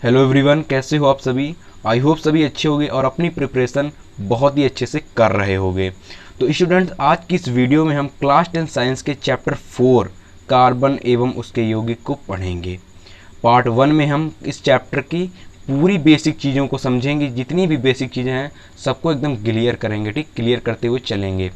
Hello everyone, कैसे हो आप सभी। आई होप सभी अच्छे होंगे और अपनी प्रिपरेशन बहुत ही अच्छे से कर रहे होंगे। तो स्टूडेंट्स, आज की इस वीडियो में हम क्लास 10 साइंस के चैप्टर 4 कार्बन एवं उसके यौगिक को पढ़ेंगे। पार्ट 1 में हम इस चैप्टर की पूरी बेसिक चीज़ों को समझेंगे। जितनी भी बेसिक चीज़ें हैं सबको एकदम क्लियर करेंगे, ठीक, क्लियर करते हुए चलेंगे,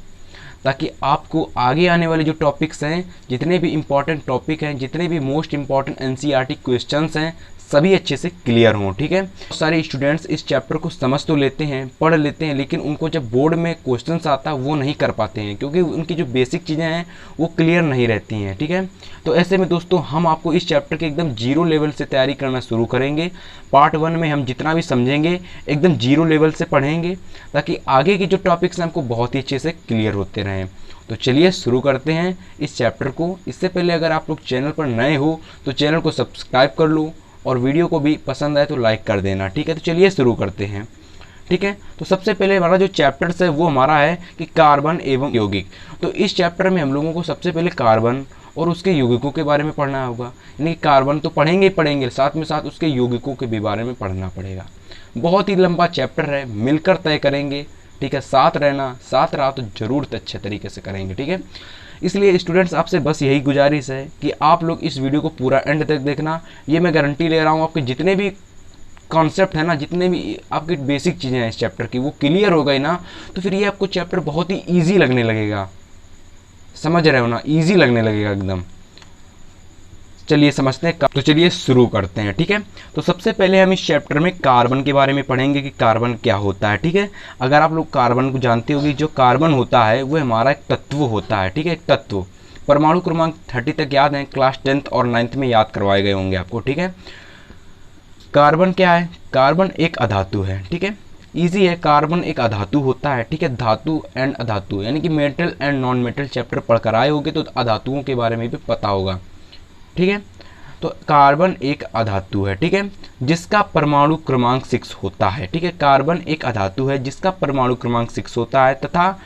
ताकि आपको आगे आने वाले जो टॉपिक्स हैं, जितने भी इंपॉर्टेंट टॉपिक हैं, जितने भी मोस्ट इंपॉर्टेंट एनसीईआरटी क्वेश्चंस हैं, सभी अच्छे से क्लियर हों। ठीक है, सारे स्टूडेंट्स इस चैप्टर को समझ तो लेते हैं, पढ़ लेते हैं, लेकिन उनको जब बोर्ड में क्वेश्चंस आता है वो नहीं कर पाते हैं, क्योंकि उनकी जो बेसिक चीज़ें हैं वो क्लियर नहीं रहती हैं। ठीक है, तो ऐसे में दोस्तों हम आपको इस चैप्टर के एकदम जीरो लेवल से तैयारी करना शुरू करेंगे। पार्ट 1 में हम जितना भी समझेंगे एकदम जीरो लेवल से पढ़ेंगे, ताकि आगे के जो टॉपिक्स हैं हमको बहुत ही अच्छे से क्लियर होते रहें। तो चलिए शुरू करते हैं इस चैप्टर को। इससे पहले अगर आप लोग चैनल पर नए हो तो चैनल को सब्सक्राइब कर लो और वीडियो को भी पसंद आए तो लाइक कर देना। ठीक है, तो चलिए शुरू करते हैं। ठीक है, तो सबसे पहले हमारा जो चैप्टर्स है वो हमारा है कि कार्बन एवं यौगिक। तो इस चैप्टर में हम लोगों को सबसे पहले कार्बन और उसके यौगिकों के बारे में पढ़ना होगा। यानी कि कार्बन तो पढ़ेंगे ही पढ़ेंगे, साथ में साथ उसके यौगिकों के भी बारे में पढ़ना पड़ेगा। बहुत ही लंबा चैप्टर है, मिलकर तय करेंगे। ठीक है, साथ रहना, साथ रहा तो जरूर अच्छे तरीके से करेंगे। ठीक है, इसलिए स्टूडेंट्स आपसे बस यही गुजारिश है कि आप लोग इस वीडियो को पूरा एंड तक देखना। ये मैं गारंटी ले रहा हूँ, आपके जितने भी कॉन्सेप्ट है ना, जितने भी आपकी बेसिक चीज़ें हैं इस चैप्टर की, वो क्लियर हो गई ना, तो फिर ये आपको चैप्टर बहुत ही ईजी लगने लगेगा। समझ रहे हो ना, ईजी लगने लगेगा एकदम। चलिए समझते हैं, तो चलिए शुरू करते हैं। ठीक है, तो सबसे पहले हम इस चैप्टर में कार्बन के बारे में पढ़ेंगे कि कार्बन क्या होता है। ठीक है, अगर आप लोग कार्बन को जानते होंगे, जो कार्बन होता है वो हमारा एक तत्व होता है। ठीक है, एक तत्व। परमाणु क्रमांक 30 तक याद है, क्लास 10th और 9th में याद करवाए गए होंगे आपको। ठीक है, कार्बन क्या है? कार्बन एक अधातु है। ठीक है, ईजी है, कार्बन एक अधातु होता है। ठीक है, धातु एंड अधातु, यानी कि metal and non metal chapter पढ़ कर आए होंगे तो अधातुओं के बारे में भी पता होगा। ठीक है, तो कार्बन एक अधातु है। ठीक है, जिसका परमाणु क्रमांक 6 होता है। ठीक है, कार्बन एक अधातु है जिसका परमाणु क्रमांक 6 होता है तथा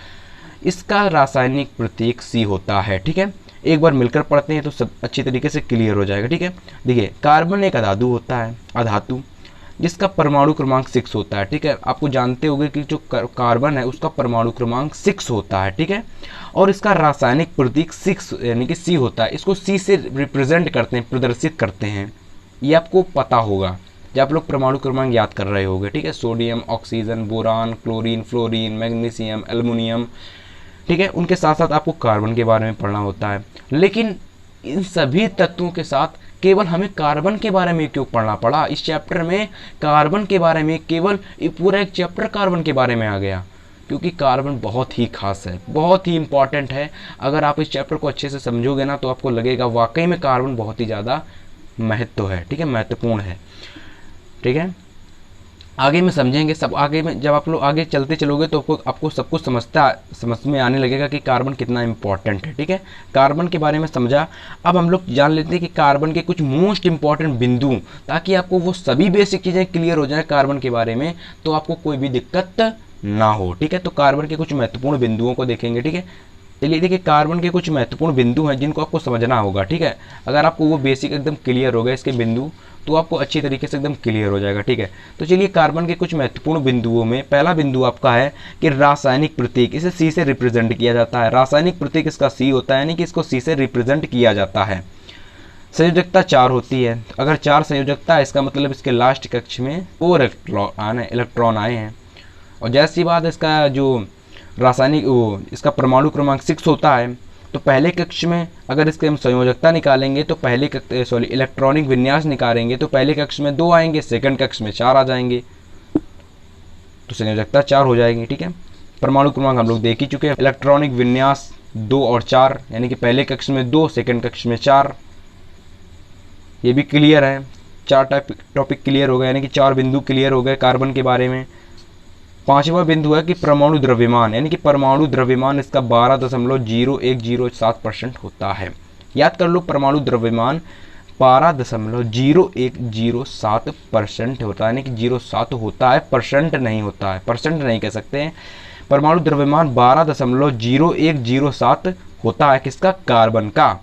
इसका रासायनिक प्रतीक C होता है। ठीक है, एक बार मिलकर पढ़ते हैं तो सब अच्छी तरीके से क्लियर हो जाएगा। ठीक है, देखिए, कार्बन एक अधातु होता है, अधातु जिसका परमाणु क्रमांक 6 होता है। ठीक है, आपको जानते होंगे कि जो कार्बन है उसका परमाणु क्रमांक 6 होता है। ठीक है, और इसका रासायनिक प्रतीक 6 यानी कि C होता है। इसको C से रिप्रेजेंट करते हैं, प्रदर्शित करते हैं। ये आपको पता होगा जब आप लोग परमाणु क्रमांक याद कर रहे होंगे। ठीक है, sodium, oxygen, boron, chlorine, fluorine, magnesium, aluminium. ठीक है, उनके साथ साथ आपको कार्बन के बारे में पढ़ना होता है। लेकिन इन सभी तत्वों के साथ केवल हमें कार्बन के बारे में क्यों पढ़ना पड़ा? इस चैप्टर में कार्बन के बारे में केवल पूरा एक चैप्टर कार्बन के बारे में आ गया, क्योंकि कार्बन बहुत ही खास है, बहुत ही इंपॉर्टेंट है। अगर आप इस चैप्टर को अच्छे से समझोगे ना तो आपको लगेगा वाकई में कार्बन बहुत ही ज़्यादा महत्व है। ठीक है, महत्वपूर्ण है। ठीक है, आगे में समझेंगे सब। आगे में जब आप लोग आगे चलते चलोगे तो आपको सब कुछ समझ में आने लगेगा कि कार्बन कितना इंपॉर्टेंट है। ठीक है, कार्बन के बारे में समझा। अब हम लोग जान लेते हैं कि कार्बन के कुछ मोस्ट इंपॉर्टेंट बिंदु, ताकि आपको वो सभी बेसिक चीज़ें क्लियर हो जाए कार्बन के बारे में, तो आपको कोई भी दिक्कत ना हो। ठीक है, तो कार्बन के कुछ महत्वपूर्ण बिंदुओं को देखेंगे। ठीक है, चलिए देखिए, कार्बन के कुछ महत्वपूर्ण बिंदु हैं जिनको आपको समझना होगा। ठीक है, अगर आपको वो बेसिक एकदम क्लियर हो गए इसके बिंदु, तो आपको अच्छी तरीके से एकदम क्लियर हो जाएगा। ठीक है, तो चलिए कार्बन के कुछ महत्वपूर्ण बिंदुओं में पहला बिंदु आपका है कि रासायनिक प्रतीक। इसे C से रिप्रेजेंट किया जाता है। रासायनिक प्रतीक इसका C होता है, यानी कि इसको C से रिप्रेजेंट किया जाता है। संयोजकता 4 होती है। अगर 4 संयोजकता है, इसका मतलब इसके लास्ट कक्ष में 4 इलेक्ट्रॉन आए हैं। और जैसी बात इसका जो रासायनिक इसका परमाणु क्रमांक 6 होता है, तो पहले कक्ष में अगर इसके हम संयोजकता निकालेंगे तो इलेक्ट्रॉनिक विन्यास निकालेंगे तो पहले कक्ष में 2 आएंगे, सेकंड कक्ष में 4 आ जाएंगे, तो संयोजकता 4 हो जाएगी। ठीक है, परमाणु क्रमांक हम लोग देख ही चुके हैं। इलेक्ट्रॉनिक विन्यास 2 और 4, यानी कि पहले कक्ष में 2, सेकंड कक्ष में 4। ये भी क्लियर है, 4 टॉपिक क्लियर हो गए, यानी कि 4 बिंदु क्लियर हो गए कार्बन के बारे में। पांचवा बिंदु है कि परमाणु द्रव्यमान, यानी कि परमाणु द्रव्यमान इसका 12.0107% होता है। याद कर लो, परमाणु द्रव्यमान 12.0107% होता है, यानी कि 07 होता है, परसेंट नहीं होता है, परसेंट नहीं कह सकते हैं। परमाणु द्रव्यमान 12.0107 होता है किसका? कार्बन का।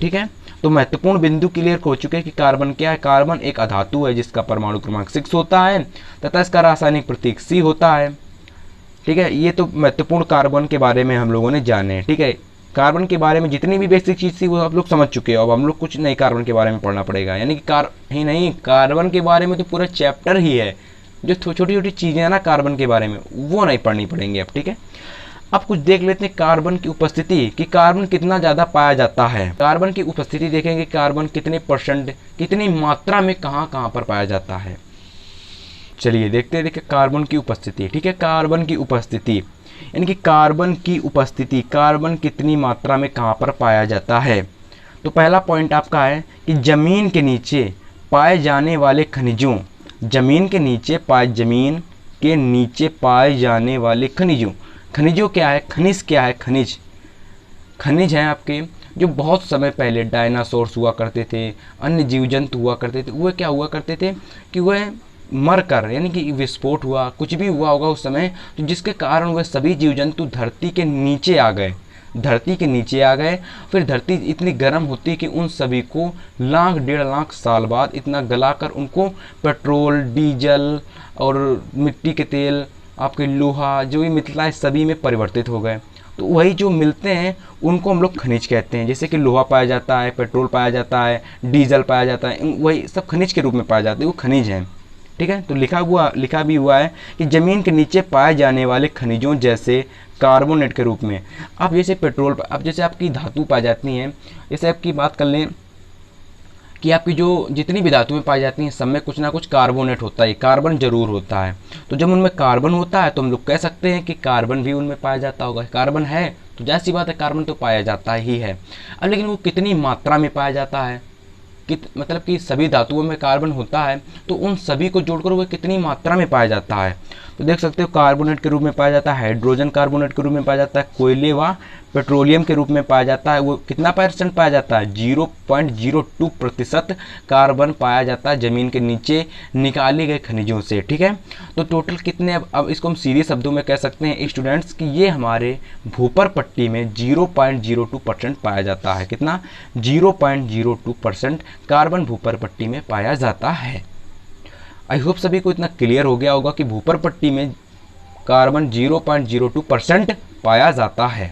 ठीक है, तो महत्वपूर्ण बिंदु क्लियर हो चुके हैं कि कार्बन क्या है। कार्बन एक अधातु है जिसका परमाणु क्रमांक 6 होता है तथा इसका रासायनिक प्रतीक C होता है। ठीक है, ये तो महत्वपूर्ण कार्बन के बारे में हम लोगों ने जाने। ठीक है, कार्बन के बारे में जितनी भी बेसिक चीज़ थी वो आप लोग समझ चुके हो। अब हम लोग कुछ नई कार्बन के बारे में पढ़ना पड़ेगा, यानी कि कार्बन के बारे में तो पूरा चैप्टर ही है। जो छोटी छोटी चीज़ें हैं ना कार्बन के बारे में, वो नहीं पढ़नी पड़ेंगी अब। ठीक है, अब कुछ देख लेते हैं कार्बन की उपस्थिति, कि कार्बन कितना ज़्यादा पाया जाता है। कार्बन की उपस्थिति देखेंगे, कार्बन कितने %, कितनी मात्रा में कहाँ कहाँ पर पाया जाता है। चलिए देखते हैं, देखिए कार्बन की उपस्थिति। ठीक है, कार्बन की उपस्थिति यानी कि कार्बन की उपस्थिति, कार्बन कितनी मात्रा में कहाँ पर पाया जाता है। तो पहला पॉइंट आपका है कि जमीन के नीचे पाए जाने वाले खनिजों, जमीन के नीचे पाए जाने वाले खनिजों क्या है, खनिज क्या है, खनिज हैं आपके जो बहुत समय पहले डायनासोर्स हुआ करते थे, अन्य जीव जंतु हुआ करते थे, वह क्या हुआ करते थे कि वह मरकर, यानी कि विस्फोट हुआ, कुछ भी हुआ होगा उस समय, तो जिसके कारण वह सभी जीव जंतु धरती के नीचे आ गए। फिर धरती इतनी गर्म होती कि उन सभी को 1.5 साल बाद इतना गलाकर उनको पेट्रोल, डीजल और मिट्टी के तेल, आपके लोहा जो भी मिलता है सभी में परिवर्तित हो गए। तो वही जो मिलते हैं उनको हम लोग खनिज कहते हैं। जैसे कि लोहा पाया जाता है, पेट्रोल पाया जाता है, डीजल पाया जाता है, वही सब खनिज के रूप में पाए जाते हैं, वो खनिज हैं। ठीक है, तो लिखा भी हुआ है कि जमीन के नीचे पाए जाने वाले खनिजों जैसे कार्बोनेट के रूप में। अब जैसे पेट्रोल, अब जैसे आपकी धातु पाई जाती हैं, जैसे आपकी बात कर लें कि आपकी जो जितनी भी धातुएं पाई जाती हैं सब में कुछ ना कुछ कार्बोनेट होता है, कार्बन जरूर होता है। तो जब उनमें कार्बन होता है तो हम लोग कह सकते हैं कि कार्बन भी उनमें पाया जाता होगा। कार्बन है तो जाहिर सी बात है कार्बन तो पाया जाता ही है। अब लेकिन वो कितनी मात्रा में पाया जाता है, मतलब कि सभी धातुओं में कार्बन होता है तो उन सभी को जोड़कर वो कितनी मात्रा में पाया जाता है। तो देख सकते हो कार्बोनेट के रूप में पाया जाता है, हाइड्रोजन कार्बोनेट के रूप में पाया जाता है, कोयले व पेट्रोलियम के रूप में पाया जाता है। वो कितना % पाया जाता है, 0.02% कार्बन पाया जाता है जमीन के नीचे निकाले गए खनिजों से। ठीक है, तो टोटल कितने, अब इसको हम सीधे शब्दों में कह सकते हैं स्टूडेंट्स कि ये हमारे भूपर पट्टी में 0.02% पाया जाता है। कितना, 0.02% कार्बन भूपर पट्टी में पाया जाता है। आई होप सभी को इतना क्लियर हो गया होगा कि भूपर पट्टी में कार्बन 0.02% पाया जाता है।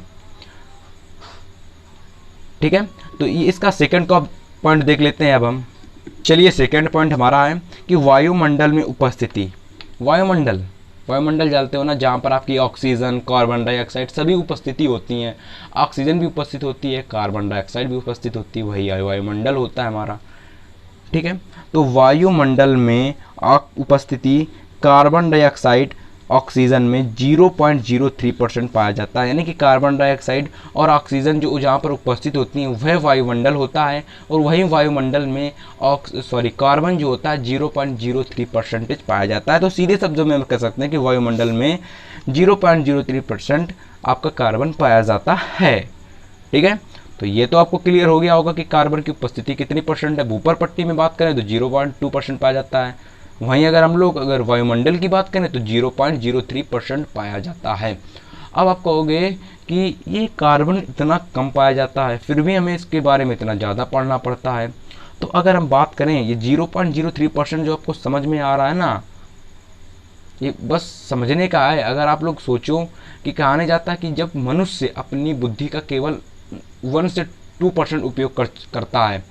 ठीक है, तो ये इसका सेकंड का पॉइंट देख लेते हैं अब हम। चलिए सेकंड पॉइंट हमारा है कि वायुमंडल में उपस्थिति। वायुमंडल जानते हो ना, जहाँ पर आपकी ऑक्सीजन, कार्बन डाइऑक्साइड सभी उपस्थिति होती हैं। ऑक्सीजन भी उपस्थित होती है, कार्बन डाइऑक्साइड भी उपस्थित होती है, वही वायुमंडल होता है हमारा। ठीक है, तो वायुमंडल में उपस्थिति कार्बन डाइऑक्साइड ऑक्सीजन में 0.03% पाया जाता है। यानी कि कार्बन डाइऑक्साइड और ऑक्सीजन जो जहाँ पर उपस्थित होती हैं वह वायुमंडल होता है, और वही वायुमंडल में कार्बन जो होता है 0.03% पाया जाता है। तो सीधे शब्दों में हम कह सकते हैं कि वायुमंडल में 0.03% आपका कार्बन पाया जाता है। ठीक है, तो ये तो आपको क्लियर हो गया होगा कि कार्बन की उपस्थिति कितनी % है। भूपर पट्टी में बात करें तो 0.2% पाया जाता है, वहीं अगर वायुमंडल की बात करें तो 0.03% पाया जाता है। अब आप कहोगे कि ये कार्बन इतना कम पाया जाता है फिर भी हमें इसके बारे में इतना ज़्यादा पढ़ना पड़ता है। तो अगर हम बात करें ये 0.03% जो आपको समझ में आ रहा है ना, ये बस समझने का है। अगर आप लोग सोचो कि कहा नहीं जाता कि जब मनुष्य अपनी बुद्धि का केवल 1 से 2% उपयोग करता है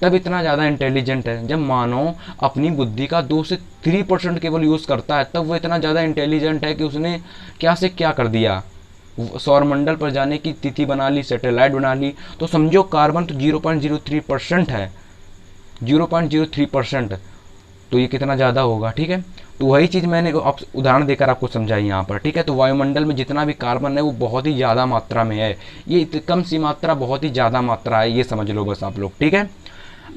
तब इतना ज़्यादा इंटेलिजेंट है। जब मानव अपनी बुद्धि का 2 से 3% केवल यूज़ करता है तब वो इतना ज़्यादा इंटेलिजेंट है कि उसने क्या से क्या कर दिया, सौरमंडल पर जाने की तिथि बना ली, सैटेलाइट बना ली। तो समझो कार्बन तो 0.03% है, 0.03%, तो ये कितना ज़्यादा होगा। ठीक है, तो वही चीज़ मैंने उदाहरण देकर आपको समझाई यहाँ पर। ठीक है, तो वायुमंडल में जितना भी कार्बन है वो बहुत ही ज़्यादा मात्रा में है, ये कम सी मात्रा बहुत ही ज़्यादा मात्रा है, ये समझ लो बस आप लोग। ठीक है,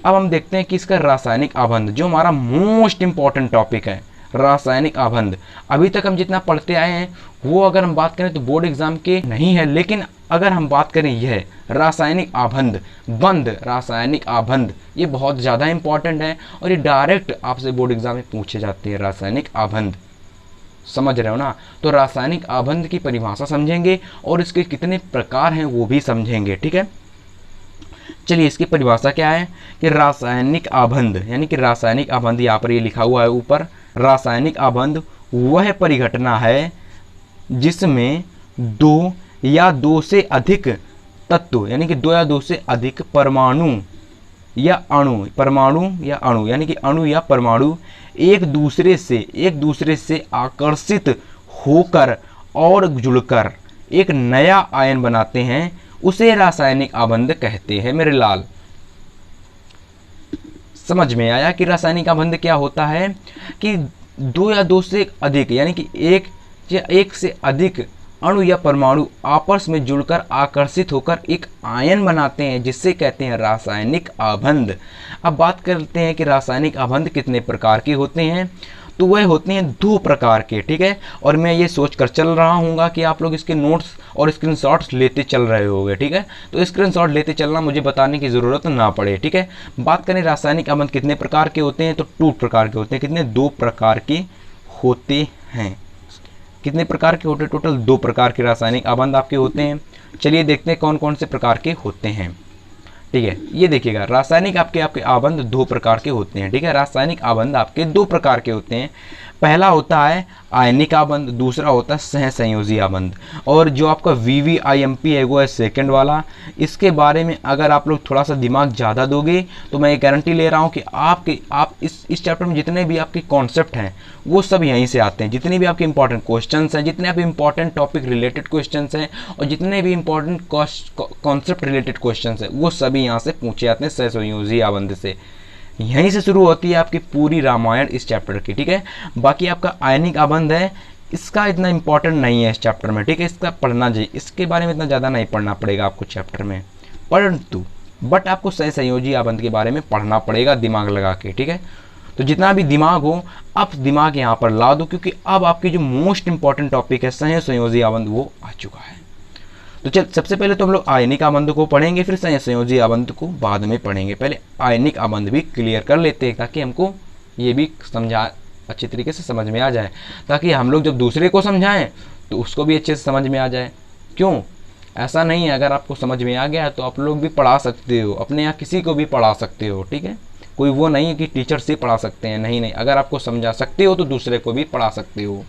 अब हम देखते हैं कि इसका रासायनिक आबंध, जो हमारा मोस्ट इंपॉर्टेंट टॉपिक है, रासायनिक आबंध। अभी तक हम जितना पढ़ते आए हैं वो अगर हम बात करें तो बोर्ड एग्जाम के नहीं है, लेकिन अगर हम बात करें यह रासायनिक आबंध, ये बहुत ज़्यादा इंपॉर्टेंट है और ये डायरेक्ट आपसे बोर्ड एग्जाम में पूछे जाते हैं। रासायनिक आबंध समझ रहे हो ना, तो रासायनिक आबंध की परिभाषा समझेंगे और इसके कितने प्रकार हैं वो भी समझेंगे। ठीक है, चलिए इसकी परिभाषा क्या है कि रासायनिक आबंध, यानी कि रासायनिक आबंध, यहाँ पर ये लिखा हुआ है ऊपर, रासायनिक आबंध वह परिघटना है जिसमें दो या दो से अधिक तत्व, यानी कि दो या दो से अधिक परमाणु या अणु यानी कि अणु या परमाणु एक दूसरे से आकर्षित होकर और जुड़कर एक नया आयन बनाते हैं, उसे रासायनिक आबंध कहते हैं। मेरे लाल, समझ में आया कि रासायनिक आबंध क्या होता है कि दो या दो से अधिक, यानी कि एक या एक से अधिक अणु या परमाणु आपस में जुड़कर आकर्षित होकर एक आयन बनाते हैं, जिससे कहते हैं रासायनिक आबंध। अब बात करते हैं कि रासायनिक आबंध कितने प्रकार के होते हैं, तो वह होते हैं 2 प्रकार के, ठीक है। और मैं ये सोच कर चल रहा हूँ कि आप लोग इसके नोट्स और स्क्रीनशॉट्स लेते चल रहे होंगे, ठीक है। तो स्क्रीनशॉट लेते चलना, मुझे बताने की ज़रूरत ना पड़े, ठीक है। बात करें रासायनिक आबंध कितने प्रकार के होते हैं, तो 2 प्रकार के होते हैं। कितने? 2 प्रकार के होते हैं। कितने प्रकार के होते हैं? टोटल 2 प्रकार के रासायनिक आबंध आपके होते हैं। चलिए देखते हैं कौन कौन से प्रकार के होते हैं, ठीक है। ये देखिएगा, रासायनिक आपके आबंध 2 प्रकार के होते हैं, ठीक है। रासायनिक आबंध आपके 2 प्रकार के होते हैं। पहला होता है आयनिक आबंध, दूसरा होता है सहसंयोजी आबंध। और जो आपका VVIMP है वो है सेकंड वाला। इसके बारे में अगर आप लोग थोड़ा सा दिमाग ज़्यादा दोगे तो मैं ये गारंटी ले रहा हूँ कि आप इस चैप्टर में जितने भी आपके कॉन्सेप्ट हैं वो सब यहीं से आते हैं। जितने भी आपके इंपॉर्टेंट क्वेश्चंस हैं, जितने भी इंपॉर्टेंट टॉपिक रिलेटेड क्वेश्चंस हैं और जितने भी इंपॉर्टेंट कॉन्सेप्ट रिलेटेड क्वेश्चंस हैं वो सभी यहाँ से पूछे जाते हैं सहसंयोजी आबंध से। यहीं से शुरू होती है आपकी पूरी रामायण इस चैप्टर की, ठीक है। बाकी आपका आयनिक आबंध है, इसका इतना इंपॉर्टेंट नहीं है इस चैप्टर में, ठीक है। इसका पढ़ना चाहिए, इसके बारे में इतना ज़्यादा नहीं पढ़ना पड़ेगा आपको चैप्टर में, परंतु बट आपको सहसंयोजी आबंध के बारे में पढ़ना पड़ेगा दिमाग लगा के, ठीक है। तो जितना भी दिमाग हो अब दिमाग यहाँ पर ला दो, क्योंकि अब आपकी जो मोस्ट इंपॉर्टेंट टॉपिक है सहसंयोजी आबंध वो आ चुका है। तो चल सबसे पहले तो हम लोग आयनिक आबंध को पढ़ेंगे, फिर सहसंयोजी आबंध को बाद में पढ़ेंगे। पहले आयनिक आबंध भी क्लियर कर लेते हैं ताकि हमको ये भी समझा अच्छे तरीके से समझ में आ जाए, ताकि हम लोग जब दूसरे को समझाएं तो उसको भी अच्छे से समझ में आ जाए। क्यों? ऐसा नहीं है, अगर आपको समझ में आ गया तो आप लोग भी पढ़ा सकते हो, अपने यहाँ किसी को भी पढ़ा सकते हो, ठीक है। कोई वो नहीं है कि टीचर से पढ़ा सकते हैं, नहीं, अगर आपको समझा सकते हो तो दूसरे को भी पढ़ा सकते हो,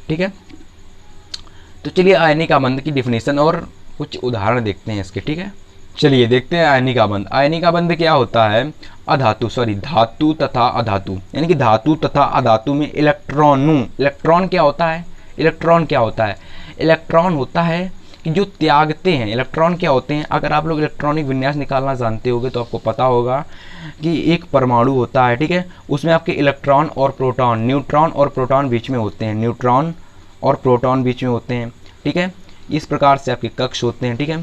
ठीक है। तो चलिए आयनिक आबंध की डिफिनेशन और कुछ उदाहरण देखते हैं इसके, ठीक है। चलिए देखते हैं आयनिक आबंध। आयनिक आबंध क्या होता है? धातु तथा अधातु, यानी कि धातु तथा अधातु में इलेक्ट्रॉन क्या होता है? इलेक्ट्रॉन होता है कि जो त्यागते हैं। इलेक्ट्रॉन क्या होते हैं? अगर आप लोग इलेक्ट्रॉनिक विन्यास निकालना जानते होंगे तो आपको पता होगा कि एक परमाणु होता है, ठीक है। उसमें आपके इलेक्ट्रॉन और प्रोटॉन, न्यूट्रॉन और प्रोटॉन बीच में होते हैं, न्यूट्रॉन और प्रोटॉन बीच में होते हैं, ठीक है। इस प्रकार से आपके कक्ष होते हैं, ठीक है।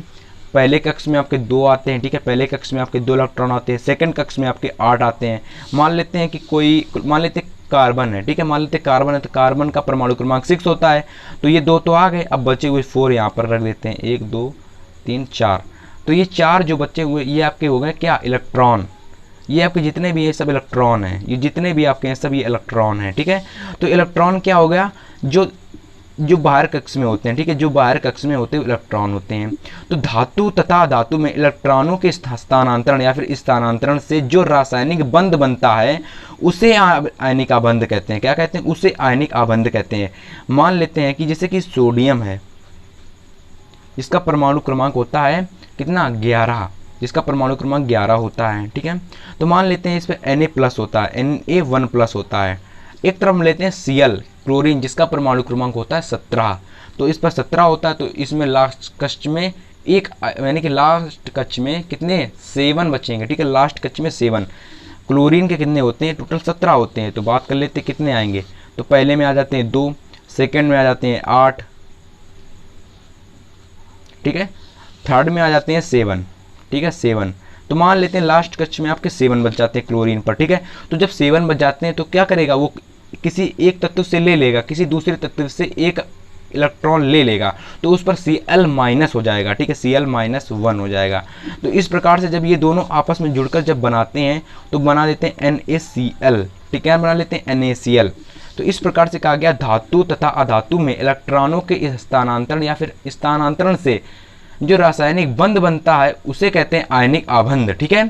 पहले कक्ष में आपके 2 आते हैं, ठीक है। पहले कक्ष में आपके 2 इलेक्ट्रॉन आते हैं, सेकंड कक्ष में आपके 8 आते हैं। मान लेते हैं कार्बन है, ठीक है। मान लेते हैं कार्बन है तो कार्बन का परमाणु क्रमांक 6 होता है, तो ये 2 तो आ गए, अब बचे हुए 4 यहाँ पर रख देते हैं, 1 2 3 4। तो ये 4 जो बचे हुए ये आपके हो गए क्या? इलेक्ट्रॉन। ये आपके जितने भी ये सब इलेक्ट्रॉन हैं, ये जितने भी आपके हैं सब ये इलेक्ट्रॉन हैं, ठीक है। तो इलेक्ट्रॉन क्या हो गया? जो बाहर कक्ष में होते हैं, ठीक है। जो बाहर कक्ष में होते हैं इलेक्ट्रॉन होते हैं। तो धातु तथा धातु में इलेक्ट्रॉनों के स्थानांतरण या फिर स्थानांतरण से जो रासायनिक बंध बनता है उसे आयनिक आबंध कहते हैं। क्या कहते हैं? उसे आयनिक आबंध कहते हैं। मान लेते हैं कि जैसे कि सोडियम है, इसका परमाणु क्रमांक होता है कितना? 11, जिसका परमाणु क्रमांक 11 होता है, ठीक है। तो मान लेते हैं इस पर Na+ होता है, Na1+ होता है। एक तरफ लेते हैं Cl क्लोरीन, जिसका परमाणु क्रमांक होता है 17, तो इस पर 17 होता है। तो इसमें लास्ट कक्ष में यानी कि लास्ट कक्ष में कितने? 7 बचेंगे, ठीक है। लास्ट कक्ष में 7 क्लोरीन के कितने होते हैं? टोटल 17 होते हैं। तो बात कर लेते हैं कितने आएंगे, तो पहले में आ जाते हैं 2, सेकेंड में आ जाते हैं 8, ठीक है। थर्ड में आ जाते हैं 7, ठीक है, 7। तो मान लेते हैं लास्ट कक्ष में आपके 7 बच जाते हैं क्लोरीन पर, ठीक है। तो जब 7 बच जाते हैं तो क्या करेगा? वो किसी एक तत्व से ले लेगा, किसी दूसरे तत्व से एक इलेक्ट्रॉन ले लेगा, तो उस पर Cl- हो जाएगा, ठीक है। Cl-1 हो जाएगा। तो इस प्रकार से जब ये दोनों आपस में जुड़कर जब बनाते हैं तो बना देते हैं NaCl, ठीक है, बना लेते हैं NaCl। तो इस प्रकार से कहा गया धातु तथा अधातु में इलेक्ट्रॉनों के स्थानांतरण या फिर स्थानांतरण से जो रासायनिक बंध बनता है उसे कहते हैं आयनिक आबंध। ठीक है,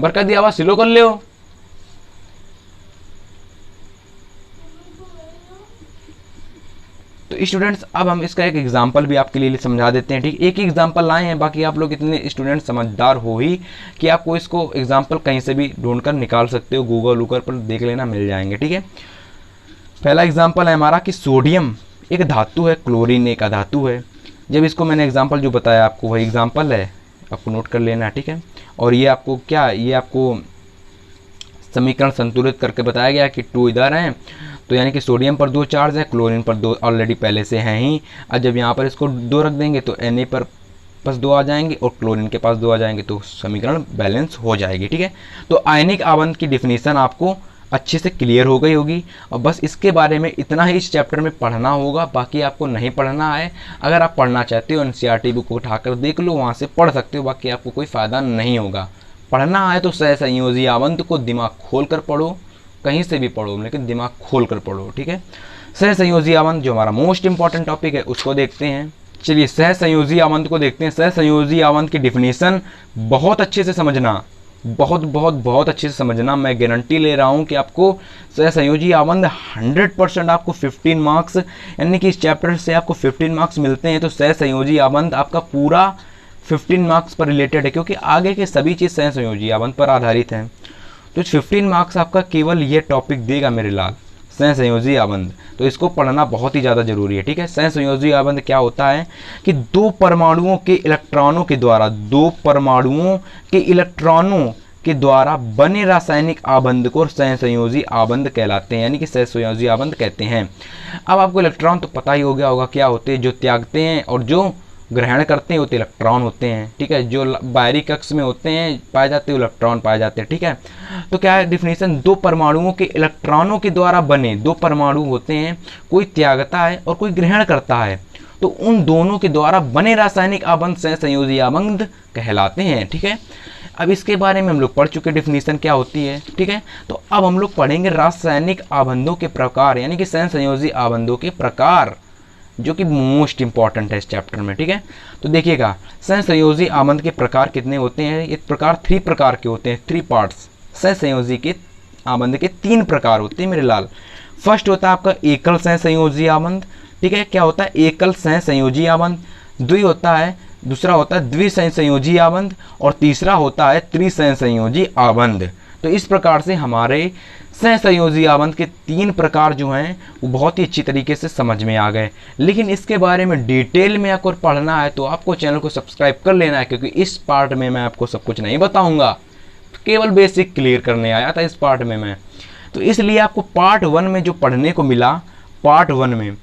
बरकत दी आवाज स्लो कर ले हो। तो स्टूडेंट्स अब हम इसका एक एग्जांपल भी आपके लिए समझा देते हैं। ठीक, एक ही एग्जांपल लाए हैं, बाकी आप लोग इतने स्टूडेंट समझदार हो ही कि आपको इसको एग्जांपल कहीं से भी ढूंढकर निकाल सकते हो, गूगल ऊपर पर देख लेना, मिल जाएंगे। ठीक है, पहला एग्जांपल है हमारा कि सोडियम एक धातु है, क्लोरीन एक अधातु है। जब इसको मैंने एग्जाम्पल जो बताया आपको वही एग्जाम्पल है, आपको नोट कर लेना है। ठीक है, और ये आपको क्या, ये आपको समीकरण संतुलित करके बताया गया कि 2 इधर हैं, तो यानी कि सोडियम पर 2 चार्ज है, क्लोरीन पर 2 ऑलरेडी पहले से हैं ही। अब जब यहाँ पर इसको 2 रख देंगे तो Na पर पास 2 आ जाएंगे और क्लोरीन के पास 2 आ जाएंगे, तो समीकरण बैलेंस हो जाएगी। ठीक है, तो आयनिक आबंध की डिफिनीशन आपको अच्छे से क्लियर हो गई होगी, और बस इसके बारे में इतना ही इस चैप्टर में पढ़ना होगा, बाकी आपको नहीं पढ़ना है। अगर आप पढ़ना चाहते हो NCERT बुक को उठाकर देख लो, वहाँ से पढ़ सकते हो, बाकी आपको कोई फ़ायदा नहीं होगा। पढ़ना है तो सहसंयोजी आबंध को दिमाग खोल कर पढ़ो, कहीं से भी पढ़ो लेकिन दिमाग खोल कर पढ़ो। ठीक है, सहसंयोजी आबंध जो हमारा मोस्ट इंपॉर्टेंट टॉपिक है उसको देखते हैं। चलिए सहसंयोजी आबंध को देखते हैं। सहसंयोजी आबंध की डिफिनीशन बहुत अच्छे से समझना, बहुत अच्छे से समझना। मैं गारंटी ले रहा हूँ कि आपको सहसंयोजी आबंध 100% आपको 15 मार्क्स, यानी कि इस चैप्टर से आपको 15 मार्क्स मिलते हैं, तो सहसंयोजी आबंध आपका पूरा 15 मार्क्स पर रिलेटेड है, क्योंकि आगे के सभी चीज़ सहसंयोजी आबंध पर आधारित हैं। तो 15 मार्क्स आपका केवल ये टॉपिक देगा मेरे लाल, सहसंयोजी आबंध। तो इसको पढ़ना बहुत ही ज़्यादा जरूरी है। ठीक है, सहसंयोजी आबंध क्या होता है कि 2 परमाणुओं के इलेक्ट्रॉनों के द्वारा, 2 परमाणुओं के इलेक्ट्रॉनों के द्वारा बने रासायनिक आबंध को सहसंयोजी आबंध कहलाते हैं, यानी कि सहसंयोजी आबंध कहते हैं। अब आपको इलेक्ट्रॉन तो पता ही हो गया होगा क्या होते हैं, जो त्यागते हैं और जो ग्रहण करते हैं होते इलेक्ट्रॉन होते हैं। ठीक है, जो बाहरी कक्ष में होते हैं पाए जाते हैं इलेक्ट्रॉन पाए जाते हैं। ठीक है, तो क्या है डिफिनीशन, 2 परमाणुओं के इलेक्ट्रॉनों के द्वारा बने 2 परमाणु होते हैं, कोई त्यागता है और कोई ग्रहण करता है, तो उन दोनों के द्वारा बने रासायनिक आबंध सहसंयोजी आबंध कहलाते हैं। ठीक है, अब इसके बारे में हम लोग पढ़ चुके डिफिनीशन क्या होती है। ठीक है, तो अब हम लोग पढ़ेंगे रासायनिक आबंधों के प्रकार, यानी कि सहसंयोजी आबंधों के प्रकार, जो कि मोस्ट इंपॉर्टेंट है इस चैप्टर में। ठीक है, तो देखिएगा सहसंयोजी आबंध के प्रकार कितने होते हैं। ये प्रकार 3 प्रकार के होते हैं, 3 पार्ट्स। सहसंयोजी के आबंध के 3 प्रकार होते हैं मेरे लाल। फर्स्ट होता है आपका एकल सहसंयोजी आबंध। ठीक है, क्या होता है एकल सहसंयोजी आबंध। दूसरा होता है द्विसहसंयोजी आबंध, और तीसरा होता है त्रिसहसंयोजी आबंध। तो इस प्रकार से हमारे सहसंयोजी आबंध के 3 प्रकार जो हैं वो बहुत ही अच्छी तरीके से समझ में आ गए। लेकिन इसके बारे में डिटेल में अगर पढ़ना है तो आपको चैनल को सब्सक्राइब कर लेना है, क्योंकि इस पार्ट में मैं आपको सब कुछ नहीं बताऊंगा, केवल बेसिक क्लियर करने आया था इस पार्ट में मैं। तो इसलिए आपको पार्ट 1 में जो पढ़ने को मिला, पार्ट 1 में,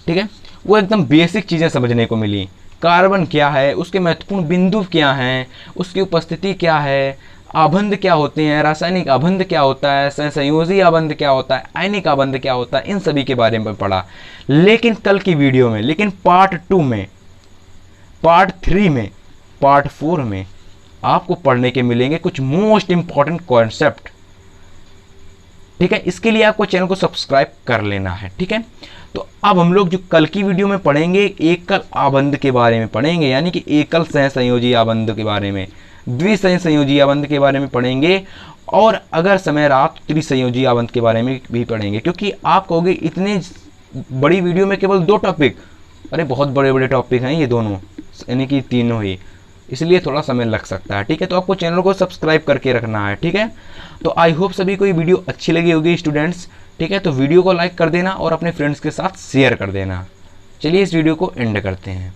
ठीक है, वो एकदम बेसिक चीज़ें समझने को मिली। कार्बन क्या है, उसके महत्वपूर्ण बिंदु क्या हैं, उसकी उपस्थिति क्या है, आबंध क्या होते हैं, रासायनिक आबंध क्या होता है, सहसंयोजी आबंध क्या होता है, आयनिक आबंध क्या होता है, इन सभी के बारे में पढ़ा। लेकिन कल की वीडियो में, लेकिन पार्ट 2 में, पार्ट 3 में, पार्ट 4 में आपको पढ़ने के मिलेंगे कुछ मोस्ट इंपॉर्टेंट कॉन्सेप्ट। ठीक है, इसके लिए आपको चैनल को सब्सक्राइब कर लेना है। ठीक है, तो अब हम लोग जो कल की वीडियो में पढ़ेंगे एकल आबंध के बारे में पढ़ेंगे, यानी कि एकल सहसंयोजी आबंध के बारे में, द्विसहसंयोजी आबंध के बारे में पढ़ेंगे, और अगर समय रहा तो त्रिसंयोजी आबंध के बारे में भी पढ़ेंगे। क्योंकि आप कहोगे इतने बड़ी वीडियो में केवल 2 टॉपिक, अरे बहुत बड़े बड़े टॉपिक हैं ये दोनों, यानी कि तीनों ही, इसलिए थोड़ा समय लग सकता है। ठीक है, तो आपको चैनल को सब्सक्राइब करके रखना है। ठीक है, तो आई होप सभी को ये वीडियो अच्छी लगी होगी स्टूडेंट्स। ठीक है, तो वीडियो को लाइक कर देना और अपने फ्रेंड्स के साथ शेयर कर देना। चलिए इस वीडियो को एंड करते हैं।